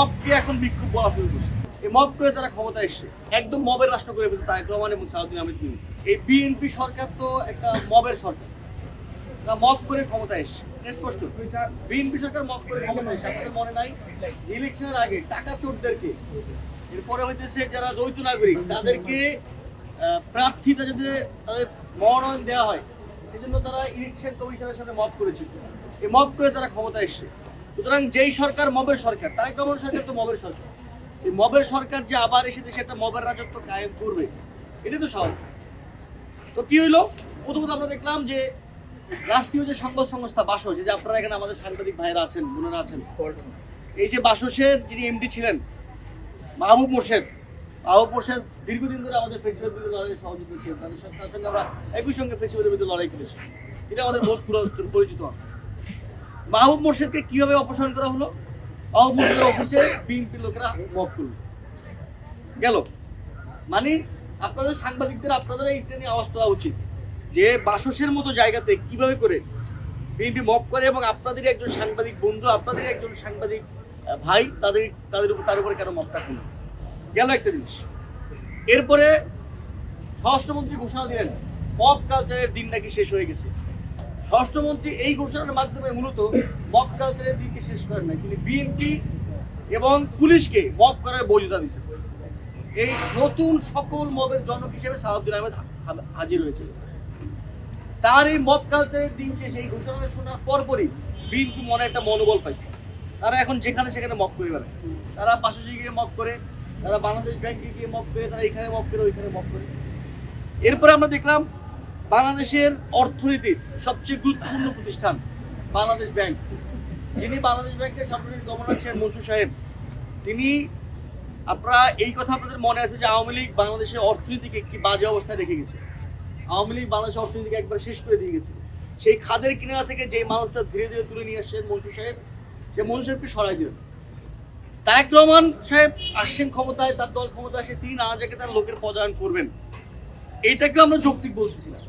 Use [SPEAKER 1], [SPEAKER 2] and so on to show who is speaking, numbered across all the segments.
[SPEAKER 1] মবকে এখন বিক্ষোভ বলা শুরু করছে। এই মব করে তারা ক্ষমতা এসছে, একদম মবের রাষ্ট্র করে ফেলছে তারেক রহমান এবং সাউদ্দিন আহমেদ মিলে। এই বিএনপি সরকার তো একটা মবের সরকার, তারা মব করে ক্ষমতা এসছে স্পষ্ট। বিএনপি সরকার মব করে ক্ষমতা এসছে। আপনাদের মনে নাই ইলেকশনের আগে টাকা চোরদেরকে, এরপরে হইতেছে যারা দ্বৈত নাগরিক তাদেরকে প্রার্থীতা যদি তাদের মনোনয়ন দেওয়া হয় সেজন্য তারা ইলেকশন কমিশনের সামনে মব করেছিল। এই মব করে তারা ক্ষমতা এসছে। সুতরাং যেই সরকার মবের সরকার, তারেক রহমান সরকার তো মবের সরকার, এই মবের সরকার যে আবার এসে দেশে একটা মবের রাজত্ব কায়েম করবে এটা তো স্বাভাবিক। তো কি হইলো, প্রথমত আমরা দেখলাম যে রাষ্ট্রীয় যে সংবাদ সংস্থা বাসস, যে আপনারা এখানে আমাদের সাংবাদিক ভাইরা আছেন, বোনেরা আছেন, এই যে বাসসের যিনি এমডি ছিলেন মাহবুব মোর্শেদ দীর্ঘদিন ধরে আমাদের ফেস্টিভ্যাল বিরুদ্ধে লড়াইয়ের সহযোগী ছিলেন। তার সঙ্গে আমরা একই সঙ্গে ফেস্টিভ্যালের বিরুদ্ধে লড়াই করেছি, এটা আমাদের বহুত পরিচিত। মাহবুব মোর্শেদকে কিভাবে অপসারণ করা হলো? মাহবুব মোর্শেদের অফিসে বিএনপির লোকেরা মব করলো গেল। মানে আপনাদের সাংবাদিকদের আপনাদের এইটা নিয়ে আওয়াজ তোলা উচিত যে বাসসের মতো জায়গাতে কিভাবে করে বিএনপি মব করে এবং আপনাদের একজন সাংবাদিক বন্ধু, আপনাদের একজন সাংবাদিক ভাই তার উপরে কেন মবটা করলো গেল একটা জিনিস। এরপরে স্বরাষ্ট্রমন্ত্রী ঘোষণা দিলেন মব কালচারের দিন নাকি শেষ হয়ে গেছে। স্বরাষ্ট্রমন্ত্রী এই ঘোষণার মাধ্যমে মূলত মব কালচারের দিনকে শেষ করেন নাই, তিনি বিএনপি এবং পুলিশকে মব করার বৈধতা দিচ্ছেন। এই নতুন সকল মবের জনক হিসেবে সাউদ্দিন আহমেদ হাজির হয়েছিল। তার এই মব কালচারের দিন শেষে এই ঘোষণা শোনার পরপরই বিএনপি মনে একটা মনোবল পাইছে। তারা এখন যেখানে সেখানে মব করে বেড়ায়, তারা পাশে গিয়ে মব করে, তারা বাংলাদেশ ব্যাংকে গিয়ে মব করে, তারা এখানে মব করে, ওইখানে মব করে। এরপরে আমরা দেখলাম বাংলাদেশের অর্থনীতির সবচেয়ে গুরুত্বপূর্ণ প্রতিষ্ঠান বাংলাদেশ ব্যাংক, যিনি বাংলাদেশ ব্যাংকের সরকারি গভর্নর ছিলেন মনসুর সাহেব, তিনি, আপনারা এই কথা আপনাদের মনে আছে যে আওয়ামী লীগ বাংলাদেশের অর্থনীতিকে কি বাজে অবস্থায় রেখে গেছে। আওয়ামী লীগ বাংলাদেশের অর্থনীতিকে একবার শেষ করে দিয়ে গেছে। সেই খাদের কিনারা থেকে যে মানুষটা ধীরে ধীরে তুলে নিয়ে আসছেন মনসুর সাহেব, সে মনসুর সাহেবকে সরাই দিলেন। তারেক রহমান সাহেব আসছেন ক্ষমতায়, তার দল ক্ষমতায় আসে, তিনি নানা জায়গায় তার লোকের পদায়ন করবেন, এইটাকেও আমরা যৌক্তিক বলতেছি না।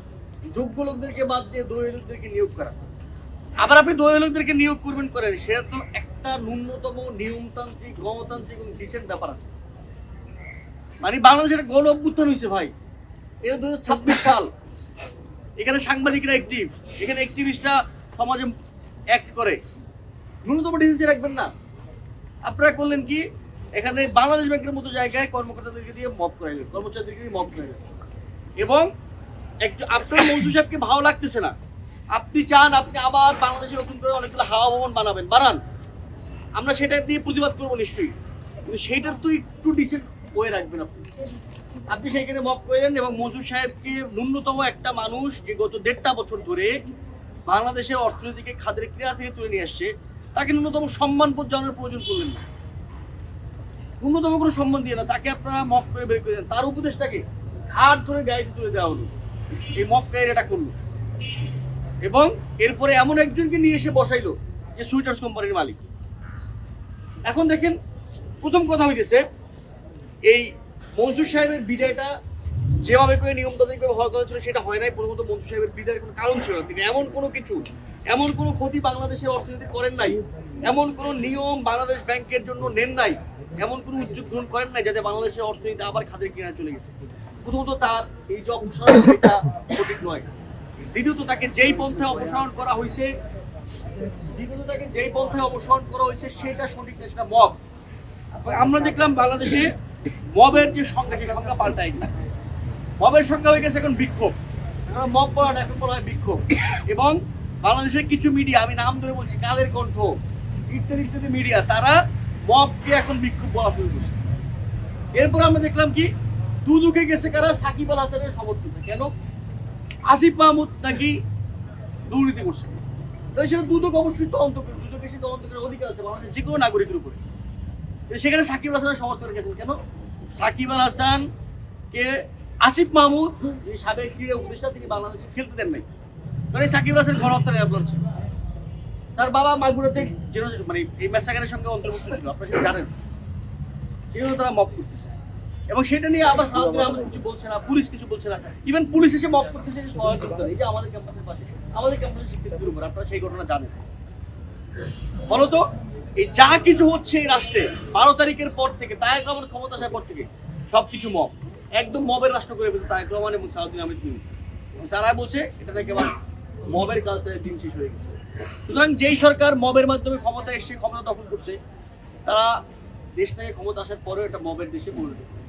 [SPEAKER 1] যোগ্য লোকদেরকে বাদ দিয়ে দলীয় লোকদেরকে নিয়োগ করা, আবার আপনি দলীয় লোকদেরকে নিয়োগ করবেন করেন, সেটা তো একটা ন্যূনতম নিয়মতান্ত্রিক, গণতান্ত্রিক এবং ডিসেন্ট ব্যাপার আছে। মানে বাংলাদেশে একটা গণ অভ্যুত্থান হয়েছে ভাই, এটা 2026 সাল, এখানে সাংবাদিকরা অ্যাক্টিভ, এখানে অ্যাক্টিভিস্টরা সমাজে অ্যাক্ট করে, ন্যূনতম ডিসেন্সি রাখবেন না। আপনারা করলেন কি, এখানে বাংলাদেশ ব্যাংকের মতো জায়গায় কর্মকর্তাদেরকে দিয়ে মব করাইলেন, কর্মচারীদেরকে দিয়ে মব করাইলেন, এবং আপনার মনসুর সাহেবকে ভালো লাগতেছে না, আপনি চান আপনি আবার বাংলাদেশে নতুন করে অনেকগুলো হাওয়া ভবন বানাবেন, আমরা সেটা নিয়ে প্রতিবাদ করবো নিশ্চয়ই, কিন্তু সেইটার তো একটু ডিসেন্ট ওয়ে রাখবেন। আপনি সেইখানে মব করেন এবং মনসুর সাহেবকে, ন্যূনতম একটা মানুষ যে গত 1.5 বছর ধরে বাংলাদেশের অর্থনীতিকে খাদের ক্রিয়া থেকে তুলে নিয়ে আসছে, তাকে ন্যূনতম সম্মান জানানোর প্রয়োজন করলেন না, ন্যূনতম কোনো সম্মান দিয়ে না, তাকে আপনারা মব করে বের করে দেন। তার উপদেশটাকে ঘাট ধরে গাড়িতে তুলে দেওয়া হলো, এই মব এটা করলো, এবং এরপরে এমন একজনকে নিয়ে এসে বসাইলো যে সুইটার্স কোম্পানির মালিক। এখন দেখেন, প্রথম কথা হইতেছে এই মনসুর সাহেবের বিদায়টা যেভাবে করে নিয়মতান্ত্রিকভাবে হওয়ার কথা ছিল সেটা হয় নাই। প্রথমত মনসুর সাহেবের বিদায়ের কোনো কারণ ছিল না, তিনি এমন কোনো ক্ষতি বাংলাদেশের অর্থনীতি করেন নাই, এমন কোনো নিয়ম বাংলাদেশ ব্যাংকের জন্য নেন নাই, এমন কোনো উদ্যোগ গ্রহণ করেন নাই যাতে বাংলাদেশের অর্থনীতি আবার খাদের কিনারে চলে গেছে। প্রথমত তার এই যে অপসারণ, সেটা সঠিক নয়। দ্বিতীয়ত তাকে যেই পন্থায় অপসারণ করা হয়েছে সেটা সঠিক না, সেটা মব। আমরা দেখলাম বাংলাদেশে মবের যে সংজ্ঞা পাল্টায় গেছে, মবের সংজ্ঞা হয়ে গেছে এখন বিক্ষোভ। মব বলা না, এখন বলা হয় বিক্ষোভ। এবং বাংলাদেশের কিছু মিডিয়া, আমি নাম ধরে বলছি, কালের কণ্ঠ ইত্যাদি ইত্যাদি মিডিয়া, তারা মবকে এখন বিক্ষোভ বলা শুরু করছে। এরপর আমরা দেখলাম কি, দুদকে গেছে কারা, সাকিব আল হাসানের সমর্থক। কেন? আসিফ মাহমুদ নাকি দুর্নীতি করছে, তাই সেটা দুদক অবশ্যই তদন্ত করবে, দুদকের সেই তদন্ত করার অধিকার আছে বাংলাদেশের যে কোনো নাগরিকের উপরে। সেখানে সাকিব আল হাসানের সমর্থন গেছেন কেন? সাকিব আল হাসানকে আসিফ মাহমুদ, যে সাবেক ক্রীড়া উপদেষ্টা, তিনি বাংলাদেশে খেলতে দেন নাই, কারণ সাকিব আল হাসান গণহত্যার নিরাপরাধ ছিল। তার বাবা মাগুরাতে মানে এই ম্যাসাকারের সঙ্গে অন্তর্ভুক্ত ছিল, আপনারা সেটা জানেন, সেই জন্য তারা মব করতেছে। এবং সেটা নিয়ে আবার সাউদ্দিন আহমেদ কিছু বলছে না, পুলিশ কিছু বলছে না, ইভেন পুলিশ এসে মব করতেছে এই যে আমাদের ক্যাম্পাসের পাশে, আমাদের ক্যাম্পাসের শিক্ষার্থীদের উপর। আপনারা সেই ঘটনা জানেন। ফলত এই যা কিছু হচ্ছে এই রাষ্ট্রে 12 তারিখের পর থেকে তারেক রহমান ক্ষমতা আসার পর থেকে সবকিছু মব, একদম মবের রাষ্ট্র করে ফেলছে তারেক রহমান এবং সাউদ্দিন আহমেদ বিন। তারা বলছে এটা নাকি আবার মবের কালচারের দিন শেষ হয়ে গেছে। সুতরাং যেই সরকার মবের মাধ্যমে ক্ষমতা এসে ক্ষমতা দখল করছে, তারা দেশটাকে ক্ষমতা আসার পরেও একটা মবের দেশে পরিণত করছে।